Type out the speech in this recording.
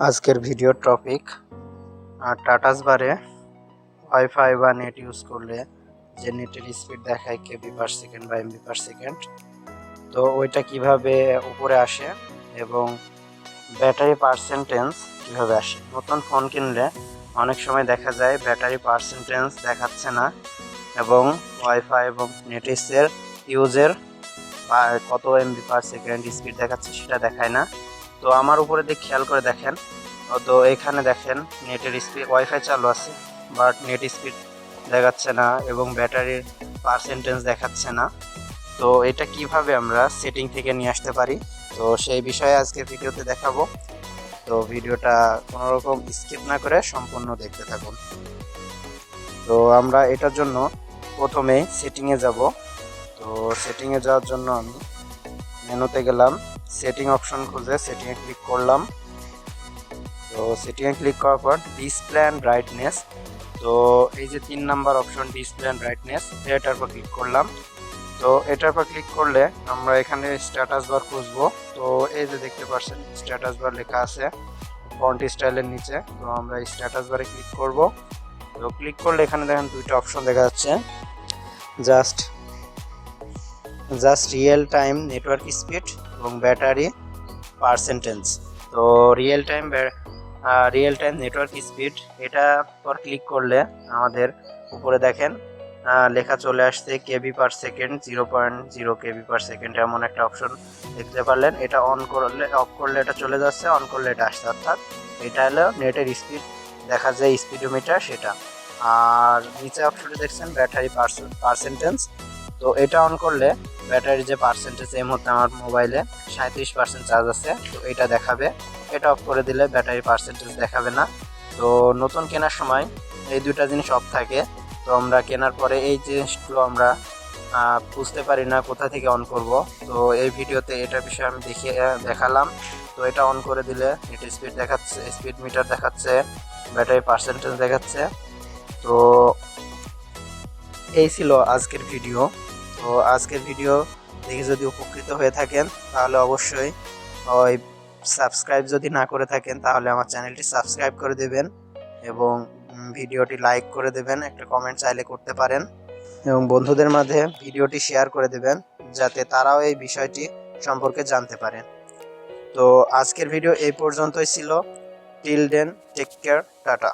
আজকের ভিডিওর টপিক টাটাস বারে ওয়াইফাই বা নেট ইউজ করলে যে নেটের স্পিড দেখায় কেবি পার সেকেন্ড বা এমবি পার সেকেন্ড, তো ওইটা কিভাবে উপরে আসে এবং ব্যাটারি পার্সেন্টেজ কিভাবে আসে। নতুন ফোন কিনলে অনেক সময় দেখা যায় ব্যাটারি পার্সেন্টেজ দেখাচ্ছে না এবং ওয়াইফাই এবং নেটের ইউজের কত এমবি পার সেকেন্ড স্পিড দেখাচ্ছে সেটা দেখায় না। তো আমার উপরে দিয়ে খেয়াল করে দেখেন, তো এখানে দেখেন নেটের স্পিড ওয়াইফাই চালু আছে বাট নেট স্পিড দেখাচ্ছে না এবং ব্যাটারির পার্সেন্টেজ দেখাচ্ছে না। তো এটা কিভাবে আমরা সেটিং থেকে নিয়ে আসতে পারি, তো সেই বিষয়ে আজকে ভিডিওতে দেখাবো। তো ভিডিওটা কোনো রকম স্কিপ না করে সম্পূর্ণ দেখতে থাকুন। তো আমরা এটার জন্য প্রথমে সেটিংয়ে যাব। তো সেটিংয়ে যাওয়ার জন্য আমি মেনুতে গেলাম, সেটিং অপশন খুঁজে সেটিংয়ে ক্লিক করলাম। তো সেটিংয়ে ক্লিক করার পর ডিসপ্লে অ্যান্ড ব্রাইটনেস, তো এই যে 3 number option display and brightness, এটার উপর ক্লিক করলাম। তো এটার উপর ক্লিক করলে আমরা এখানে স্ট্যাটাস বার খুঁজবো। তো এই যে দেখতে পাচ্ছেন স্ট্যাটাস বার লেখা আছে ফন্ট স্টাইলের নিচে, তো আমরা স্ট্যাটাস বারে ক্লিক করব। তো ক্লিক করলে এখানে দেখেন দুইটা অপশন দেখা যাচ্ছে, just real time network speed এবং ব্যাটারি পার্সেন্টেজ। তো রিয়েল টাইম নেটওয়ার্ক স্পিড এটা পর ক্লিক করলে আমাদের উপরে দেখেন লেখা চলে আসছে কেবি পার সেকেন্ড 0.0 কেবি পার সেকেন্ড, এমন একটা অপশন দেখতে পারলেন। এটা অন করলে, অফ করলে এটা চলে যাচ্ছে, অন করলে এটা আসছে, অর্থাৎ এটা হলো নেটের স্পিড দেখা যায় স্পিডোমিটার সেটা। আর নিচে অপশনে দেখছেন ব্যাটারি পার্সেন্টেজ, তো এটা অন করলে ব্যাটারির যে পার্সেন্টেজ, এই মুহূর্তে আমার মোবাইলে 37% চার্জ আছে, তো এটা দেখাবে। এটা অফ করে দিলে ব্যাটারি পার্সেন্টেজ দেখাবে না। তো নতুন কেনার সময় এই দুইটা জিনিস অফ থাকে। তো আমরা কেনার পরে এই জিনিসগুলো আমরা বুঝতে পারি না কোথা থেকে অন করব। তো এই ভিডিওতে এটার বিষয়ে আমি দেখালাম। তো এটা অন করে দিলে এটা স্পিড দেখাচ্ছে, স্পিড মিটার দেখাচ্ছে, ব্যাটারি পার্সেন্টেজ দেখাচ্ছে। তো এই ছিল আজকের ভিডিও। তো আজকের ভিডিও দেখে যদি উপকৃত হয়ে থাকেন তাহলে অবশ্যই ওই সাবস্ক্রাইব যদি না করে থাকেন তাহলে আমার চ্যানেলটি সাবস্ক্রাইব করে দেবেন এবং ভিডিওটি লাইক করে দেবেন, একটা কমেন্ট চাইলে করতে পারেন এবং বন্ধুদের মাঝে ভিডিওটি শেয়ার করে দেবেন যাতে তারাও এই বিষয়টি সম্পর্কে জানতে পারেন। তো আজকের ভিডিও এই পর্যন্তই ছিল। Till then, take care, tata.